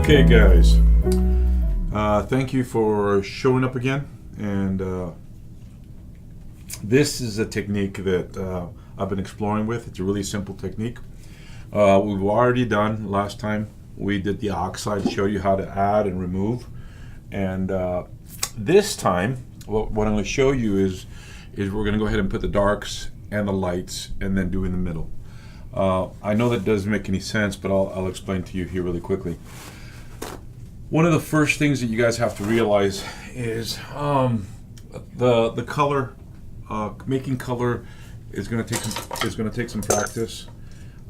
Okay guys, thank you for showing up again, and this is a technique that I've been exploring with. It's a really simple technique. We've already done, last time we did the oxide to show you how to add and remove, and this time what I'm going to show you is we're going to go ahead and put the darks and the lights and then do in the middle. I know that doesn't make any sense, but I'll explain to you here really quickly. One of the first things that you guys have to realize is the color. Making color is going to take some practice.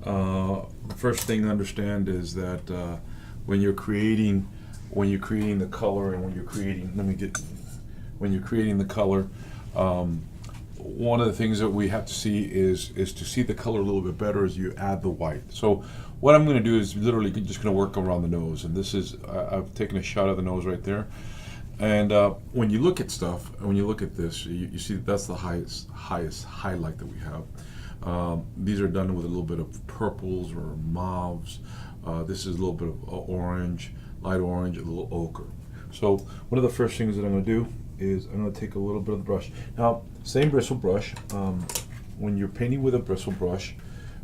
The first thing to understand is that when you're creating the color, and when you're creating the color, one of the things that we have to see is to see the color a little bit better as you add the white. So what I'm going to do is literally just going to work around the nose, and this is I've taken a shot of the nose right there. And when you look at stuff, and when you look at this, you see that's the highest highlight that we have. These are done with a little bit of purples or mauves. This is a little bit of orange, light orange, a little ochre. So one of the first things that I'm going to do is I'm going to take a little bit of the brush. Now, same bristle brush. When you're painting with a bristle brush,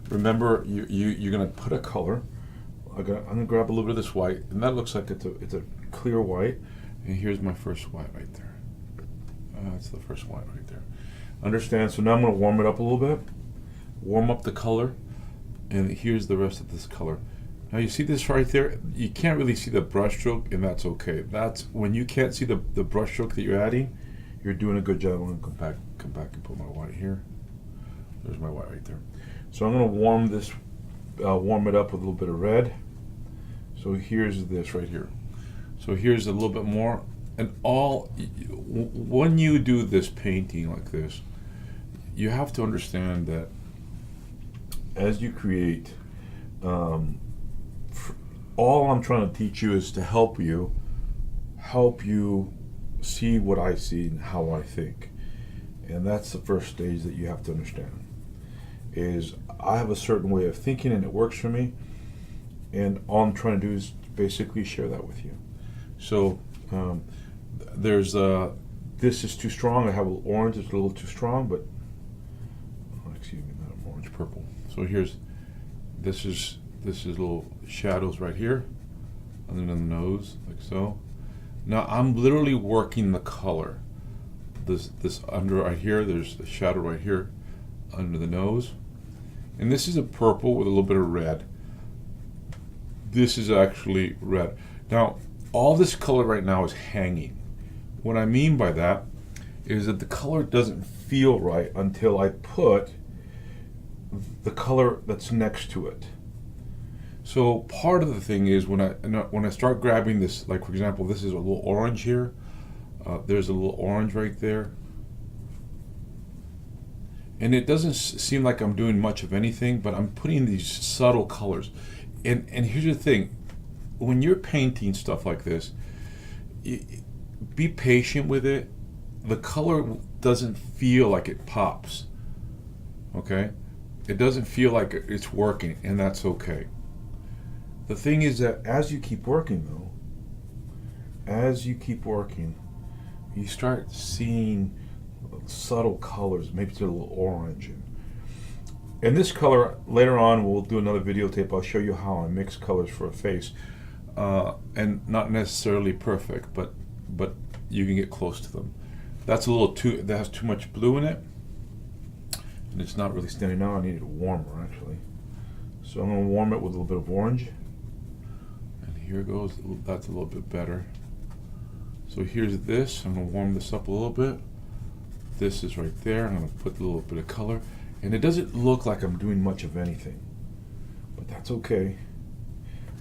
remember you're going to put a color. I'm going to grab a little bit of this white, and that looks like it's a clear white. And here's my first white right there. That's the first white right there. Understand? So now I'm going to warm it up a little bit. Warm up the color, and here's the rest of this color. Now you see this right there? You can't really see the brush stroke, and that's okay. That's when you can't see the brush stroke that you're adding, you're doing a good job. I'm going to come back and put my white here. There's my white right there. So I'm going to warm it up with a little bit of red. So here's this right here. So here's a little bit more, and when you do this painting like this, you have to understand that as you create, all I'm trying to teach you is to help you see what I see and how I think. And that's the first stage that you have to understand, is I have a certain way of thinking and it works for me, and all I'm trying to do is basically share that with you. So there's this is too strong. I have a little orange. It's a little too strong, but excuse me, not orange, purple. So this is little shadows right here, and then the nose like so. Now I'm literally working the color. This under right here. There's the shadow right here under the nose, and this is a purple with a little bit of red. This is actually red. Now, all this color right now is hanging. What I mean by that is that the color doesn't feel right until I put the color that's next to it. So part of the thing is when I start grabbing this, like for example, this is a little orange here. There's a little orange right there. And it doesn't seem like I'm doing much of anything, but I'm putting these subtle colors. And here's the thing. When you're painting stuff like this, be patient with it. The color doesn't feel like it pops, okay? It doesn't feel like it's working, and that's okay. The thing is that as you keep working, though, you start seeing subtle colors, maybe it's a little orange. And this color, later on, we'll do another videotape. I'll show you how I mix colors for a face. And not necessarily perfect, but you can get close to them. That's a little too, that has too much blue in it, and it's not really standing out. I need it warmer actually. So I'm going to warm it with a little bit of orange. And here goes, that's a little bit better. So here's this, I'm going to warm this up a little bit. This is right there, I'm going to put a little bit of color. And it doesn't look like I'm doing much of anything, but that's okay.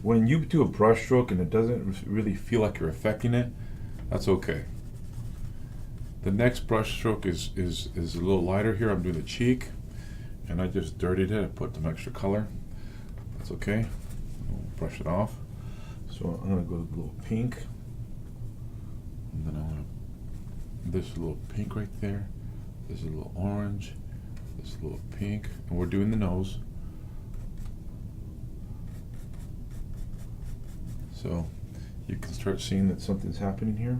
When you do a brush stroke and it doesn't really feel like you're affecting it, that's okay. The next brush stroke is a little lighter here. I'm doing the cheek, and I just dirtied it. I put some extra color. That's okay. I'll brush it off. So I'm going to go with a little pink, and then I'm going to, this little pink right there. This is a little orange. This little pink, and we're doing the nose. So you can start seeing that something's happening here.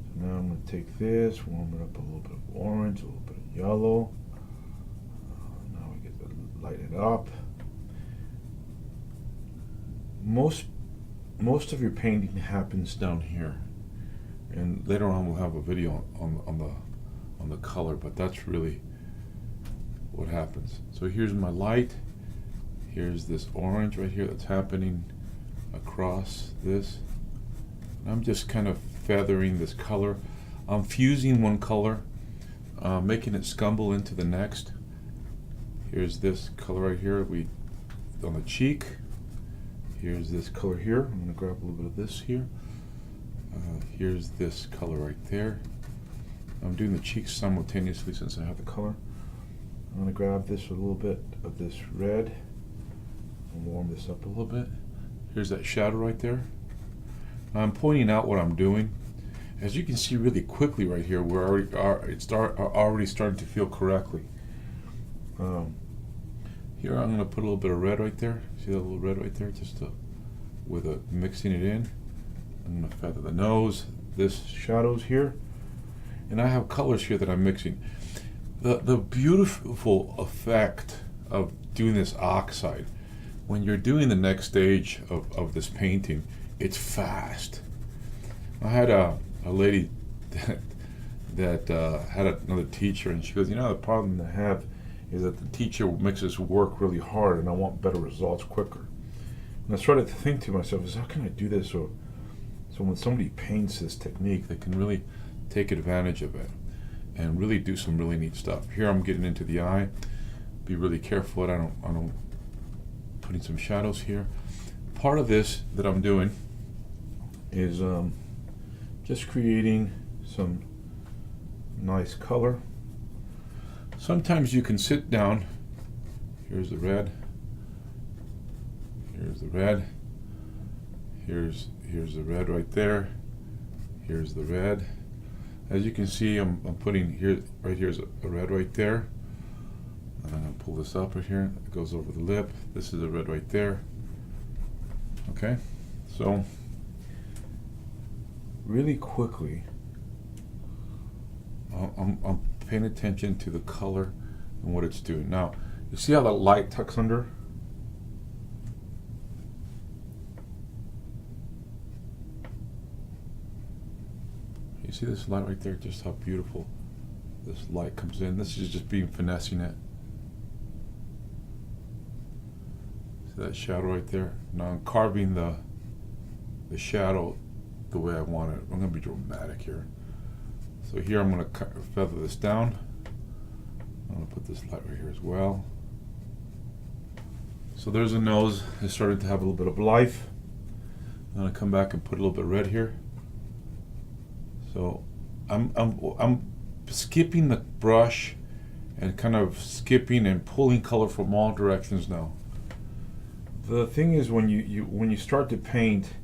So now I'm going to take this, warm it up a little bit of orange, a little bit of yellow. Now we get to light it up. Most of your painting happens down here, and later on we'll have a video on the color, but that's really what happens. So here's my light. Here's this orange right here that's happening across this. And I'm just kind of feathering this color. I'm fusing one color, making it scumble into the next. Here's this color right here on the cheek. Here's this color here. I'm going to grab a little bit of this here. Here's this color right there. I'm doing the cheeks simultaneously since I have the color. I'm going to grab this a little bit of this red and warm this up a little bit. Here's that shadow right there. Now I'm pointing out what I'm doing. As you can see really quickly right here, it's already starting to feel correctly. Here I'm going to put a little bit of red right there. See that little red right there? Just mixing it in. I'm going to feather the nose. This shadows here. And I have colors here that I'm mixing. The beautiful effect of doing this oxide, when you're doing the next stage of this painting, it's fast. I had a lady that had another teacher, and she goes, you know, the problem I have is that the teacher makes us work really hard, and I want better results quicker. And I started to think to myself, how can I do this so when somebody paints this technique, they can really take advantage of it and really do some really neat stuff. Here I'm getting into the eye. Be really careful that I don't putting some shadows here. Part of this that I'm doing is just creating some nice color. Sometimes you can sit down. Here's the red. Here's the red. Here's the red right there. Here's the red. As you can see, I'm putting right here's a red right there. And I'm going to pull this up right here. It goes over the lip. This is a red right there. Okay, so really quickly, I'm paying attention to the color and what it's doing. Now, you see how the light tucks under? You see this light right there? Just how beautiful this light comes in. This is just being finessing it. See that shadow right there? Now I'm carving the shadow the way I want it. I'm going to be dramatic here. So here I'm going to feather this down. I'm going to put this light right here as well. So there's a nose. It's starting to have a little bit of life. I'm going to come back and put a little bit of red here. So I'm skipping the brush and kind of skipping and pulling color from all directions now. The thing is, when you start to paint,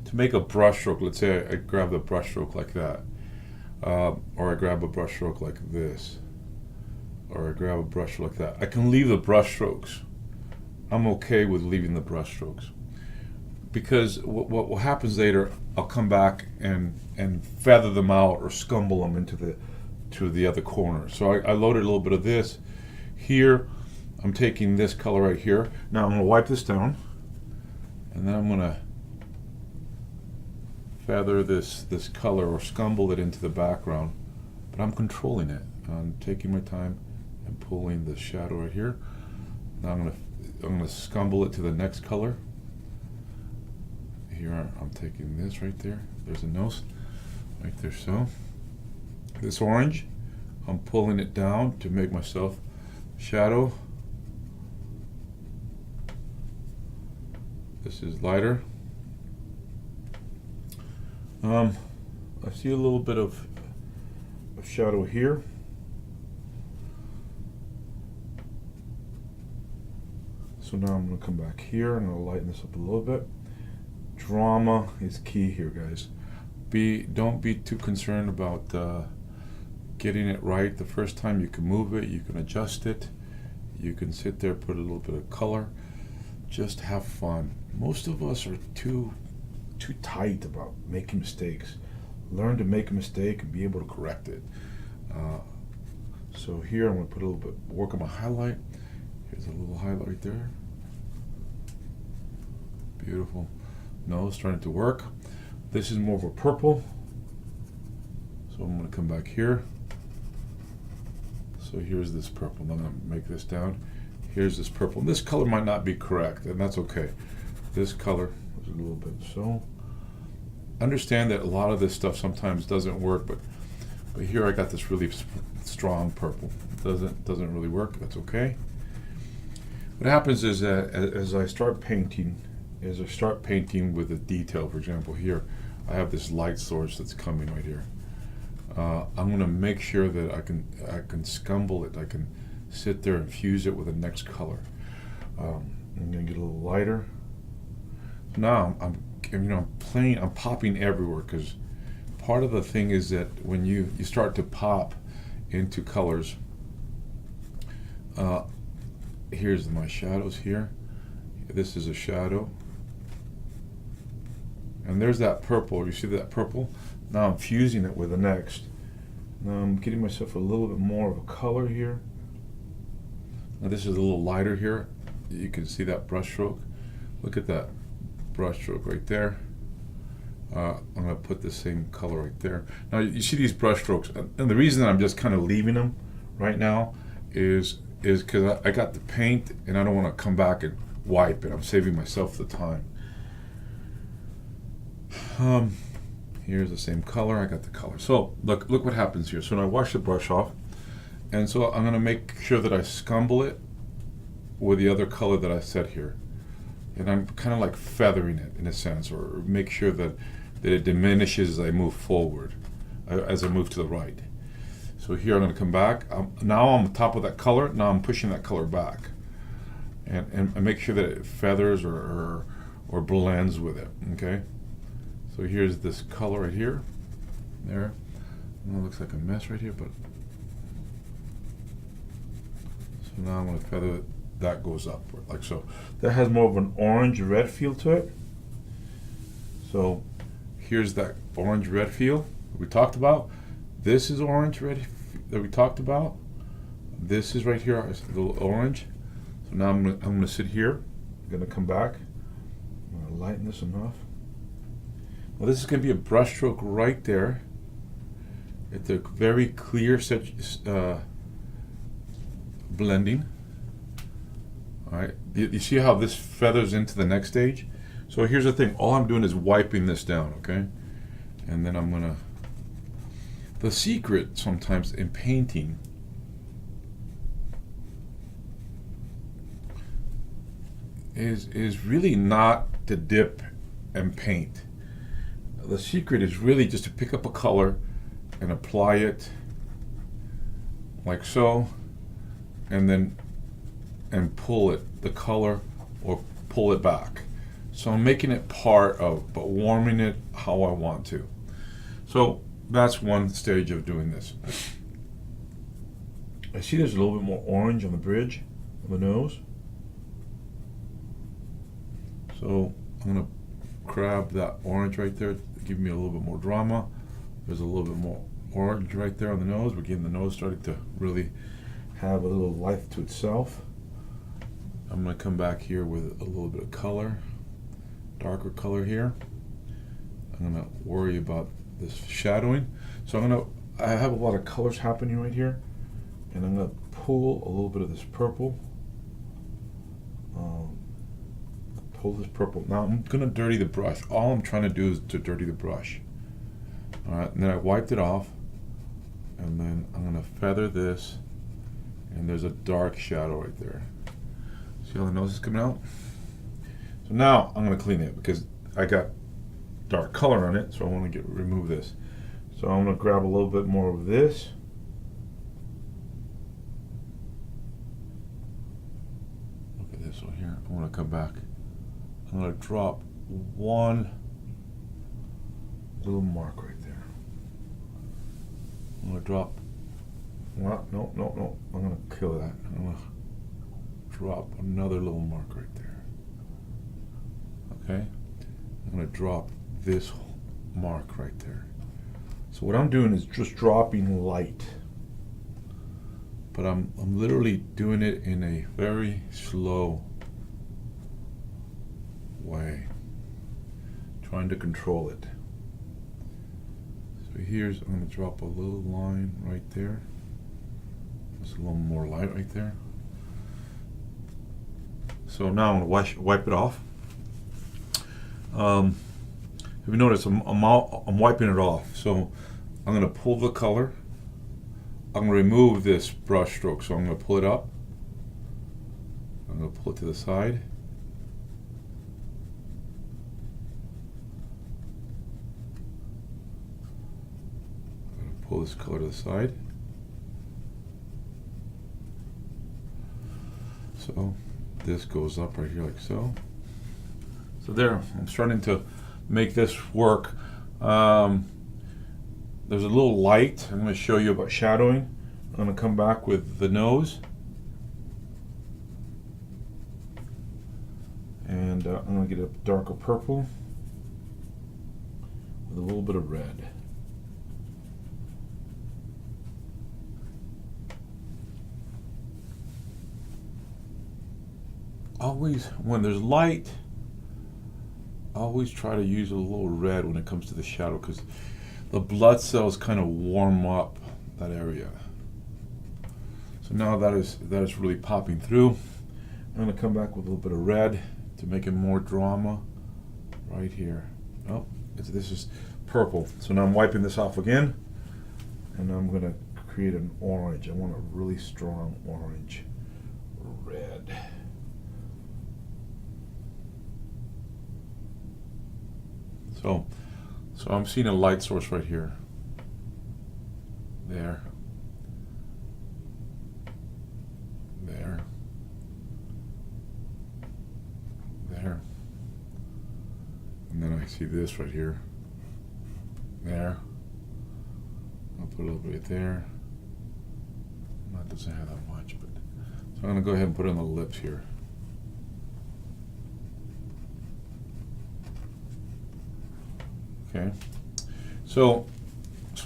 to make a brush stroke, let's say I grab the brush stroke like that, or I grab a brush stroke like this, or I grab a brush stroke like that. I can leave the brush strokes. I'm okay with leaving the brush strokes, because what happens later, I'll come back and feather them out or scumble them into the other corner. So I loaded a little bit of this here. I'm taking this color right here. Now I'm going to wipe this down, and then I'm going to feather this color or scumble it into the background, but I'm controlling it. I'm taking my time and pulling the shadow right here. Now I'm going to scumble it to the next color. Here I'm taking this right there. There's a nose right there. So this orange, I'm pulling it down to make myself shadow. This is lighter. I see a little bit of shadow here. So now I'm going to come back here and I'll lighten this up a little bit. Drama is key here, guys. Don't be too concerned about getting it right the first time. You can move it, you can adjust it, you can sit there, put a little bit of color. Just have fun. Most of us are too too tight about making mistakes. Learn to make a mistake and be able to correct it. So here I'm going to put a little bit, work on my highlight. Here's a little highlight right there. Beautiful. Nose starting to work. This is more of a purple. So I'm going to come back here. So here's this purple. I'm going to make this down. Here's this purple. This color might not be correct, and that's okay. This color is a little bit so. Understand that a lot of this stuff sometimes doesn't work, but here I got this really strong purple. Doesn't really work. That's okay. What happens is that as I start painting with a detail, for example, here I have this light source that's coming right here. I'm going to make sure that I can scumble it. I can sit there and fuse it with the next color. I'm going to get a little lighter. Now I'm popping everywhere, because part of the thing is that when you start to pop into colors, here's my shadows here. This is a shadow. And there's that purple. You see that purple? Now I'm fusing it with the next. Now I'm getting myself a little bit more of a color here. Now this is a little lighter here. You can see that brush stroke. Look at that brush stroke right there. I'm going to put the same color right there. Now you see these brush strokes, and the reason that I'm just kind of leaving them right now is because I got the paint and I don't want to come back and wipe it. I'm saving myself the time. Here's the same color. I got the color. So look what happens here. So now I wash the brush off, and so I'm going to make sure that I scumble it with the other color that I set here. And I'm kind of like feathering it in a sense, or make sure that it diminishes as I move forward, as I move to the right. So here I'm going to come back. Now I'm on top of that color. Now I'm pushing that color back, and make sure that it feathers or blends with it. Okay. So here's this color right here. There. It looks like a mess right here, but so now I'm going to feather it. That goes up like so. That has more of an orange-red feel to it. So here's that orange-red feel we talked about. This is orange-red that we talked about. This is right here, a little orange. So now I'm gonna sit here. I'm gonna come back. I'm gonna lighten this enough. Well, this is gonna be a brush stroke right there. It's a very clear blending. All right, you see how this feathers into the next stage? So here's the thing, all I'm doing is wiping this down, okay? And then I'm gonna, the secret sometimes in painting is really not to dip and paint. The secret is really just to pick up a color and apply it like so, and pull it, the color, or pull it back. So I'm making it part of, but warming it how I want to. So that's one stage of doing this. I see there's a little bit more orange on the bridge, on the nose. So I'm gonna grab that orange right there, give me a little bit more drama. There's a little bit more orange right there on the nose. We're getting the nose starting to really have a little life to itself. I'm going to come back here with a little bit of color, darker color here. I'm going to worry about this shadowing. So I have a lot of colors happening right here, and I'm going to pull a little bit of this purple. Pull this purple. Now I'm going to dirty the brush. All I'm trying to do is to dirty the brush. All right, and then I wiped it off, and then I'm going to feather this, and there's a dark shadow right there. See how the nose is coming out? So now I'm going to clean it because I got dark color on it, so I want to remove this. So I'm going to grab a little bit more of this. Look at this one here. I want to come back. I'm going to drop one little mark right there. I'm going to drop. Well, no. I'm going to kill that. I'm going to drop another little mark right there. Okay? I'm going to drop this mark right there. So what I'm doing is just dropping light, but I'm literally doing it in a very slow way, trying to control it. So here's, I'm going to drop a little line right there. Just a little more light right there. So now I'm going to wipe it off. If you notice, I'm wiping it off. So I'm going to pull the color. I'm going to remove this brush stroke. So I'm going to pull it up. I'm going to pull it to the side. I'm going to pull this color to the side. So this goes up right here like so. So there, I'm starting to make this work. There's a little light. I'm going to show you about shadowing. I'm going to come back with the nose. And I'm going to get a darker purple with a little bit of red. Always, when there's light, always try to use a little red when it comes to the shadow, because the blood cells kind of warm up that area. So now that is really popping through. I'm going to come back with a little bit of red to make it more drama right here. Oh, this is purple. So now I'm wiping this off again, and I'm going to create an orange. I want a really strong orange red. So I'm seeing a light source right here. There. There. There. And then I see this right here. There. I'll put a little bit right there. That doesn't have that much, but so I'm going to go ahead and put it on the lips here. Okay, so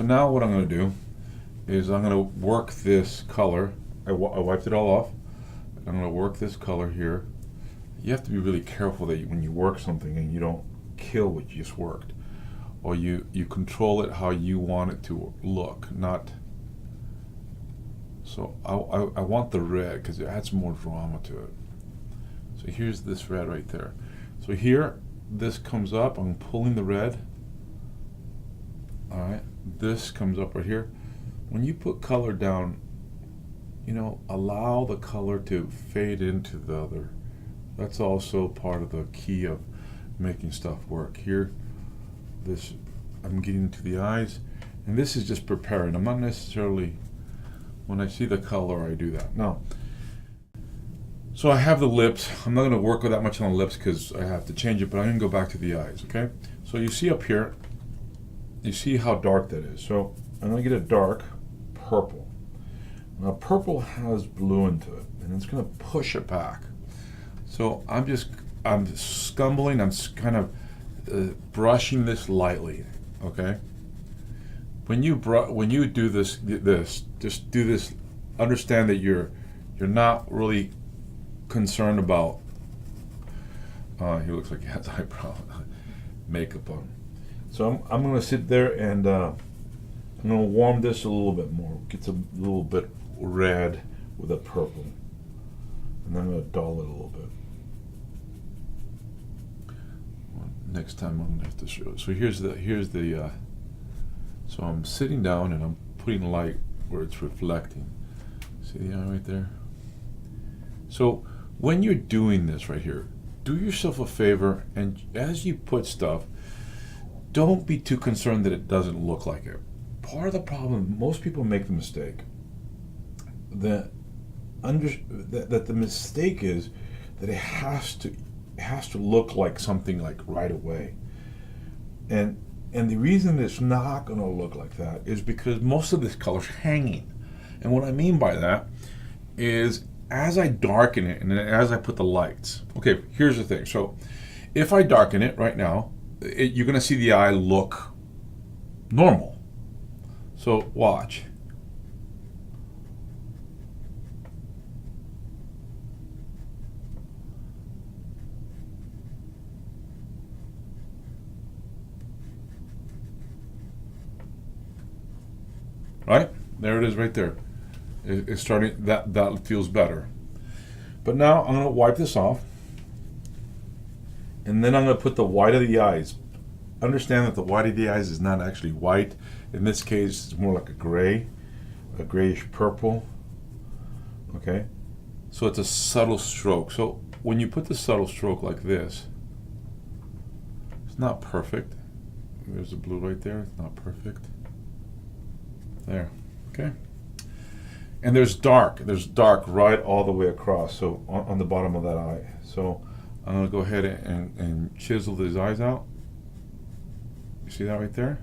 now what I'm going to do is I'm going to work this color. I wiped it all off. I'm going to work this color here. You have to be really careful that when you work something and you don't kill what you just worked, or you control it how you want it to look. Not so I want the red because it adds more drama to it. So here's this red right there. So here this comes up. I'm pulling the red. All right, this comes up right here. When you put color down, you know, allow the color to fade into the other. That's also part of the key of making stuff work. Here, this, I'm getting to the eyes, and this is just preparing. I'm not necessarily, when I see the color, I do that. Now, so I have the lips. I'm not going to work with that much on the lips because I have to change it, but I'm going to go back to the eyes, okay? So you see up here, you see how dark that is. So I'm going to get a dark purple. Now purple has blue into it, and it's going to push it back. So I'm scumbling, I'm kind of brushing this lightly, okay? When you do this, just do this. Understand that you're not really concerned about. He looks like he has eyebrow makeup on. So I'm going to sit there and I'm going to warm this a little bit more. Get a little bit red with a purple, and then I'm going to dull it a little bit. Well, next time I'm going to have to show it. So here's the. So I'm sitting down and I'm putting light where it's reflecting. See the eye right there? So when you're doing this right here, do yourself a favor, and as you put stuff, don't be too concerned that it doesn't look like it. Part of the problem, most people make the mistake that the mistake is that it has to look like something like right away. And the reason it's not going to look like that is because most of this color's hanging. And what I mean by that is as I darken it and as I put the lights. Okay, here's the thing. So if I darken it right now, you're going to see the eye look normal. So watch. Right? There it is right there. It's starting, that feels better. But now I'm going to wipe this off. And then I'm going to put the white of the eyes. Understand that the white of the eyes is not actually white. In this case, it's more like a gray, a grayish purple. Okay? So it's a subtle stroke. So when you put the subtle stroke like this, it's not perfect. There's the blue right there. It's not perfect. There. Okay? And there's dark right all the way across, so on the bottom of that eye. So I'm going to go ahead and chisel these eyes out. You see that right there?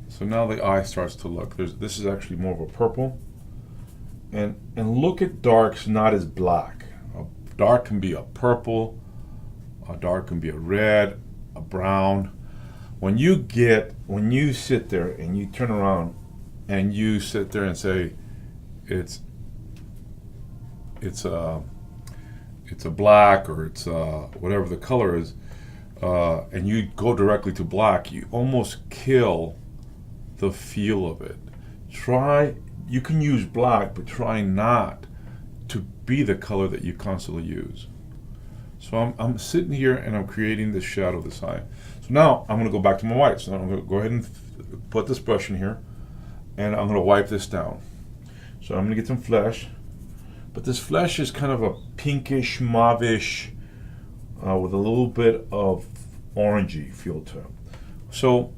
So now the eye starts to look. This is actually more of a purple. And look at darks not as black. A dark can be a purple, a dark can be a red, a brown. When you sit there and you turn around and you sit there and say it's a black, or it's whatever the color is, and you go directly to black, you almost kill the feel of it. You can use black, but try not to be the color that you constantly use. So I'm sitting here and I'm creating this shadow of this eye. So now I'm going to go back to my white. So I'm going to go ahead and put this brush in here, and I'm going to wipe this down. So I'm going to get some flesh, but this flesh is kind of a pinkish, mauvish, with a little bit of orangey feel to it. So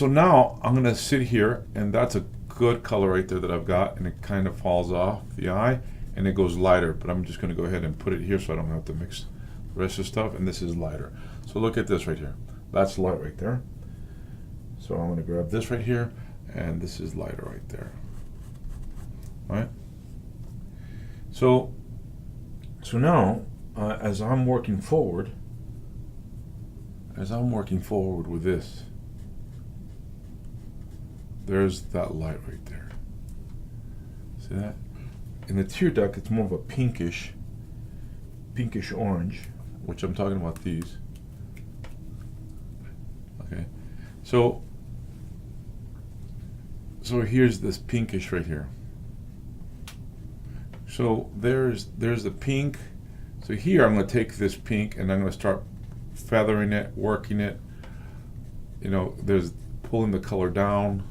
now I'm going to sit here, and that's a good color right there that I've got, and it kind of falls off the eye, and it goes lighter, but I'm just going to go ahead and put it here so I don't have to mix the rest of the stuff, and this is lighter. So look at this right here. That's light right there. So I'm going to grab this right here, and this is lighter right there. Right? So now, as I'm working forward with this, there's that light right there. See that? In the tear duct, it's more of a pinkish orange, which I'm talking about these. Okay, so here's this pinkish right here. So there's the pink. So here I'm going to take this pink and I'm going to start feathering it, working it. You know, there's pulling the color down.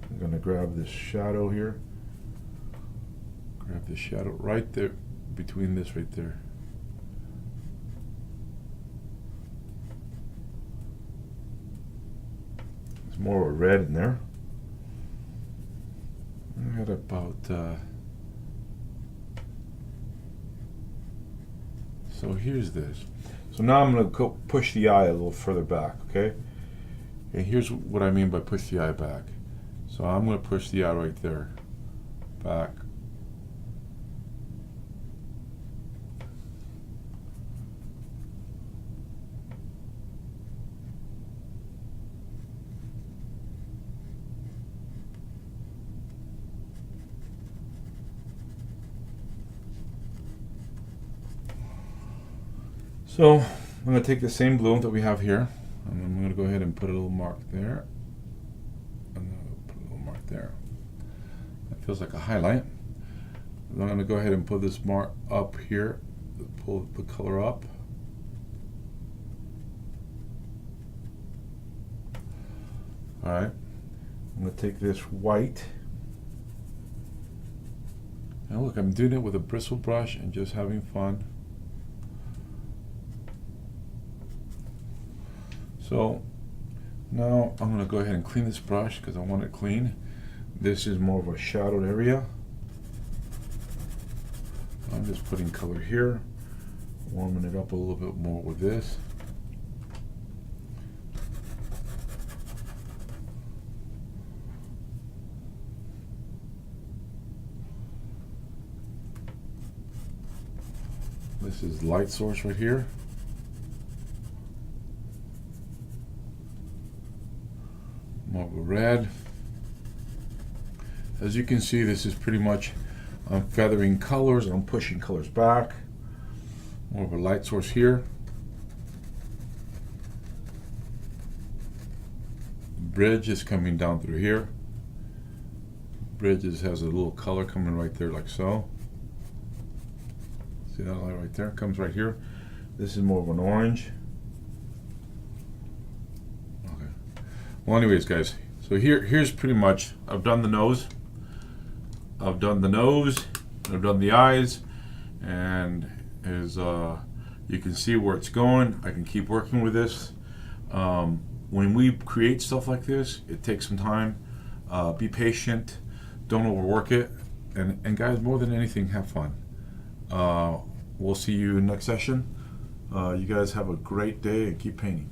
I'm going to grab this shadow here. Grab the shadow right there, between this right there. There's more of a red in there. I got about, so here's this. So now I'm going to go push the eye a little further back, okay? And here's what I mean by push the eye back. So I'm going to push the eye right there, back. So I'm going to take the same blue that we have here, and I'm going to go ahead and put a little mark there. I'm going to put a little mark there. That feels like a highlight. And I'm going to go ahead and put this mark up here, pull the color up. All right. I'm going to take this white. And look, I'm doing it with a bristle brush and just having fun. So now I'm going to go ahead and clean this brush because I want it clean. This is more of a shadowed area. I'm just putting color here, warming it up a little bit more with this. This is light source right here. More of a red. As you can see, this is pretty much, I'm feathering colors, I'm pushing colors back. More of a light source here. Bridge is coming down through here. Bridge has a little color coming right there like so. See that light right there? Comes right here. This is more of an orange. Okay. Well, anyways, guys, so here's pretty much, I've done the nose. I've done the nose, I've done the eyes, and as you can see where it's going, I can keep working with this. When we create stuff like this, it takes some time. Be patient, don't overwork it, and guys, more than anything, have fun. We'll see you next session. You guys have a great day and keep painting.